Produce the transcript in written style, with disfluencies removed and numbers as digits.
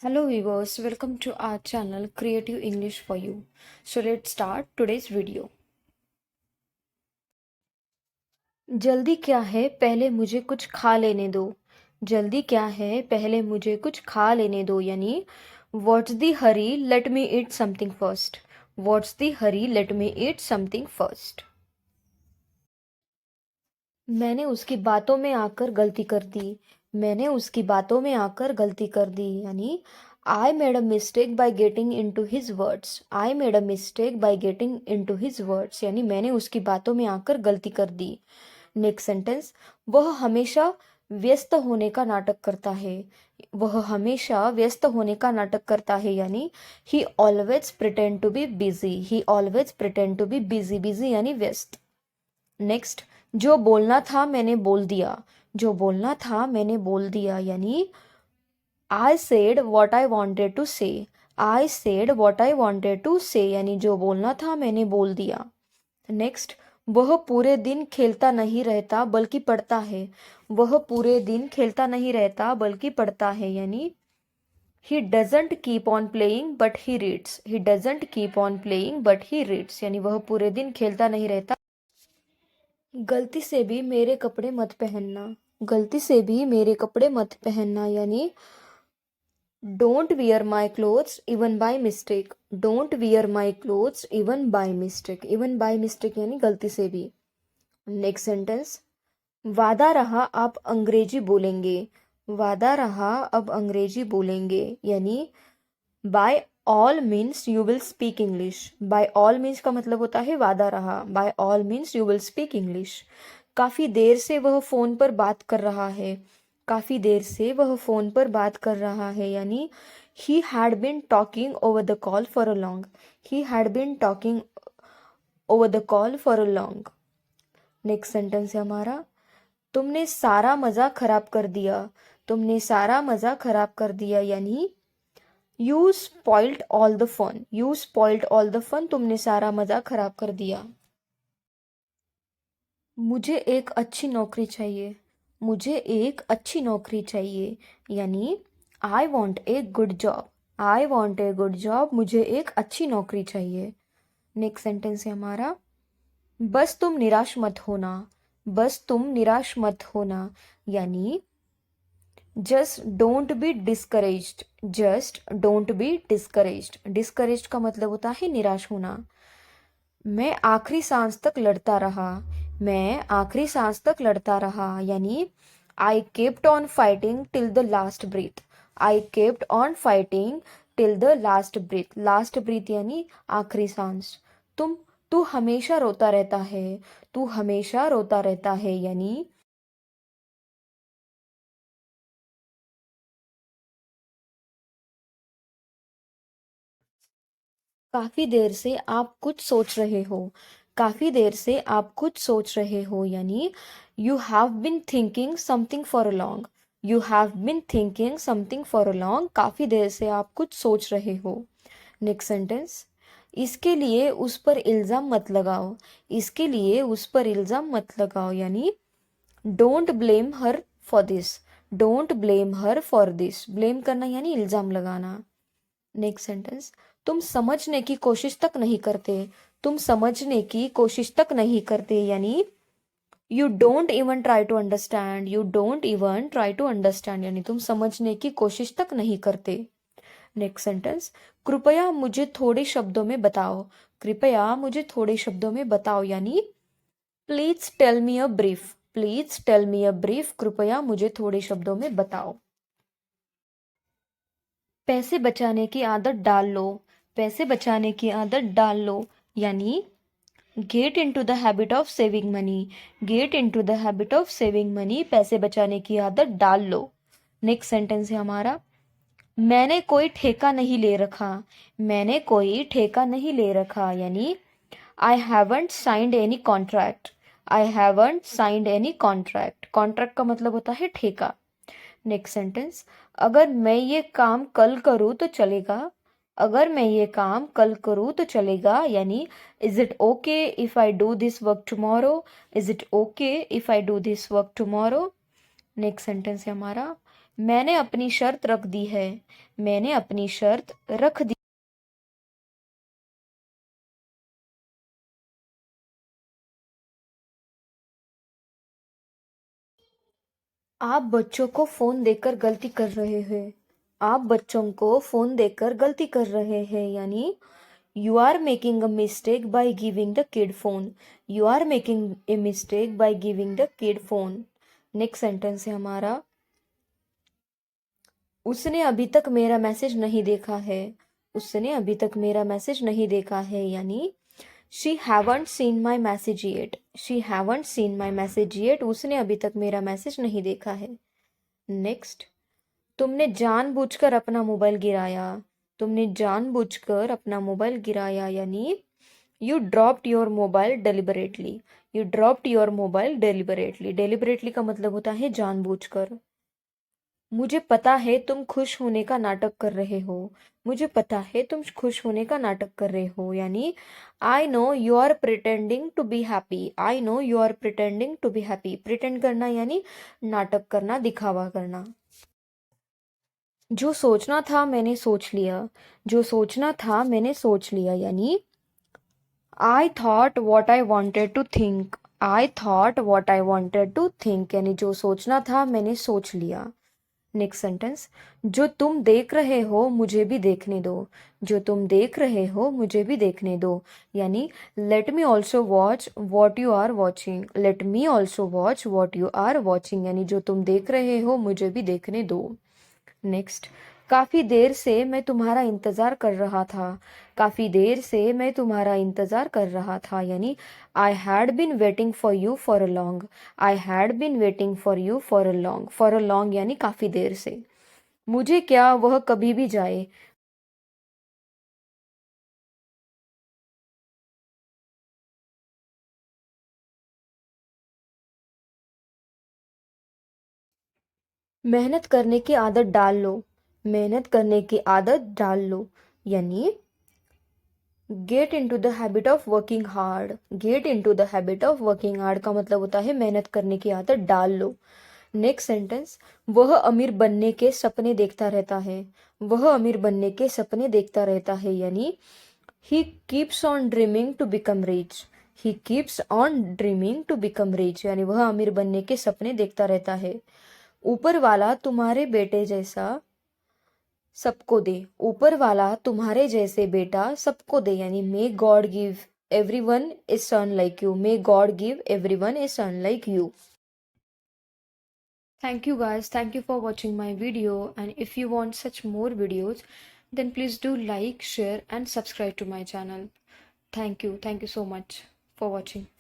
Hello viewers, welcome to our channel Creative English for You. So let's start today's video. जल्दी क्या है पहले मुझे कुछ खा लेने दो. जल्दी क्या है पहले मुझे कुछ खा लेने दो यानी What's the hurry, let me eat something first. What's the hurry, let me eat something first. मैंने उसकी बातों में आकर गलती कर दी. मैंने उसकी बातों में आकर गलती कर दी यानी I made a mistake by getting into his words. I made a mistake by getting into his words यानी मैंने उसकी बातों में आकर गलती कर दी. नेक्स्ट सेंटेंस, वह हमेशा व्यस्त होने का नाटक करता है. वह हमेशा व्यस्त होने का नाटक करता है यानी he always pretend to be busy. He always pretend to be busy. Busy यानी व्यस्त. नेक्स्ट, जो बोलना था मैंने बोल दिया. जो बोलना था मैंने बोल दिया यानी I said what I wanted to say. I said what I wanted to say यानी जो बोलना था मैंने बोल दिया. नेक्स्ट, वह पूरे दिन खेलता नहीं रहता बल्कि पढ़ता है. वह पूरे दिन खेलता नहीं रहता बल्कि पढ़ता है यानी he doesn't keep on playing but he reads. He doesn't keep on playing but he reads यानी वह पूरे दिन खेलता नहीं रहता. गलती से भी मेरे कपड़े मत पहनना. गलती से भी मेरे कपड़े मत पहनना यानी don't wear my clothes even by mistake. Don't wear my clothes even by mistake. Even by mistake यानी गलती से भी. नेक्स्ट सेंटेंस, वादा रहा आप अंग्रेजी बोलेंगे. वादा रहा अब अंग्रेजी बोलेंगे यानी by all means you will speak English. By all means का मतलब होता है वादा रहा. By all means you will speak English. काफ़ी देर से वह फ़ोन पर बात कर रहा है. काफ़ी देर से वह फ़ोन पर बात कर रहा है यानी he had been talking over the call for a long. He had been talking over the call for a long. Next sentence है हमारा, तुमने सारा मज़ा खराब कर दिया. तुमने सारा मज़ा खराब कर दिया यानी you spoiled all the fun. You spoiled all the fun. तुमने सारा मज़ा खराब कर दिया. मुझे एक अच्छी नौकरी चाहिए. मुझे एक अच्छी नौकरी चाहिए यानी I want a good job. I want a good job. मुझे एक अच्छी नौकरी चाहिए. नेक्स्ट सेंटेंस है हमारा, बस तुम निराश मत होना. बस तुम निराश मत होना यानी just don't be discouraged. Just don't be discouraged. Discouraged का मतलब होता है निराश होना. मैं आखिरी सांस तक लड़ता रहा. मैं आखिरी सांस तक लड़ता रहा यानी I kept on fighting till the last breath. I kept on fighting till the last breath. Last breath यानी आखिरी सांस. तू हमेशा रोता रहता है. तू हमेशा रोता रहता है यानी काफी देर से आप कुछ सोच रहे हो. काफी देर से आप कुछ सोच रहे हो यानी you have been thinking something for a long. You have been thinking something for a long. काफी देर से आप कुछ सोच रहे हो. नेक्स्ट सेंटेंस, इसके लिए उस पर इल्ज़ाम मत लगाओ. इसके लिए उस पर इल्ज़ाम मत लगाओ यानी don't blame her for this. Don't blame her for this. Blame करना यानी इल्ज़ाम लगाना. नेक्स्ट सेंटेंस, तुम समझने की कोशिश तक नहीं करते. तुम समझने की कोशिश तक नहीं करते यानी you don't even try to understand. You don't even try to understand यानी तुम समझने की कोशिश तक नहीं करते. नेक्स्ट सेंटेंस, कृपया मुझे थोड़े शब्दों में बताओ. कृपया मुझे थोड़े शब्दों में बताओ यानी please tell me a brief. Please tell me a brief. कृपया मुझे थोड़े शब्दों में बताओ. पैसे बचाने की आदत डाल लो. पैसे बचाने की आदत डाल लो यानी get into the habit of saving money. Get into the habit of saving money. पैसे बचाने की आदत डाल लो. नेक्स्ट सेंटेंस है हमारा, मैंने कोई ठेका नहीं ले रखा. मैंने कोई ठेका नहीं ले रखा यानी I haven't signed any contract. I haven't signed any contract. Contract का मतलब होता है ठेका. नेक्स्ट सेंटेंस, अगर मैं ये काम कल करूँ तो चलेगा. अगर मैं ये काम कल करूँ तो चलेगा यानी is it okay if I do this work tomorrow. Is it okay if I do this work tomorrow. Next sentence है हमारा, मैंने अपनी शर्त रख दी है। मैंने अपनी शर्त रख दी। आप बच्चों को फोन देकर गलती कर रहे हैं। आप बच्चों को फोन देकर गलती कर रहे हैं, यानी you are making a mistake by giving the kid phone. You are making a mistake by giving the kid phone. Next sentence है हमारा, उसने अभी तक मेरा मैसेज नहीं देखा है। उसने अभी तक मेरा मैसेज नहीं देखा है, यानी she haven't seen my message yet. She haven't seen my message yet. उसने अभी तक मेरा मैसेज नहीं देखा है। नेक्स्ट, तुमने जानबूझकर अपना मोबाइल गिराया। तुमने जानबूझकर अपना मोबाइल गिराया, यानी you dropped your mobile deliberately. You dropped your mobile deliberately. Deliberately का मतलब होता है जानबूझकर। मुझे पता है तुम खुश होने का नाटक कर रहे हो। मुझे पता है तुम खुश होने का नाटक कर रहे हो, यानी I know you are pretending to be happy. I know you are pretending to be happy. Pretend करना यानी नाटक करना, दिखावा करना। जो सोचना था मैंने सोच लिया। जो सोचना था मैंने सोच लिया, यानी I thought what I wanted to think. I thought what I wanted to think, यानी जो सोचना था मैंने सोच लिया। नेक्स्ट सेंटेंस, जो तुम देख रहे हो मुझे भी देखने दो। जो तुम देख रहे हो मुझे भी देखने दो, यानी let me also watch what you are watching. Let me also watch what you are watching, यानी जो तुम देख रहे हो मुझे भी देखने दो। नेक्स्ट, काफी देर से मैं तुम्हारा इंतजार कर रहा था। काफी देर से मैं तुम्हारा इंतजार कर रहा था, यानी I had been waiting for you for a long. I had been waiting for you for a long. For a long यानी काफी देर से। मुझे क्या, वह कभी भी जाए। मेहनत करने की आदत डाल लो। मेहनत करने की आदत डाल लो, यानी get into the habit of working hard. Get into the habit of working hard का मतलब होता है मेहनत करने की आदत डाल लो। नेक्स्ट सेंटेंस, वह अमीर बनने के सपने देखता रहता है। वह अमीर बनने के सपने देखता रहता है, यानी he keeps on dreaming to become rich. He keeps on dreaming to become rich, यानी वह अमीर बनने के सपने देखता रहता है। ऊपर वाला तुम्हारे बेटे जैसा सबको दे। ऊपर वाला तुम्हारे जैसे बेटा सबको दे, यानी may God give everyone a son like you. May God give everyone a son like you. Thank you guys. Thank you for watching my video. And if you want such more videos, then please do like, share, and subscribe to my channel. Thank you. Thank you so much for watching.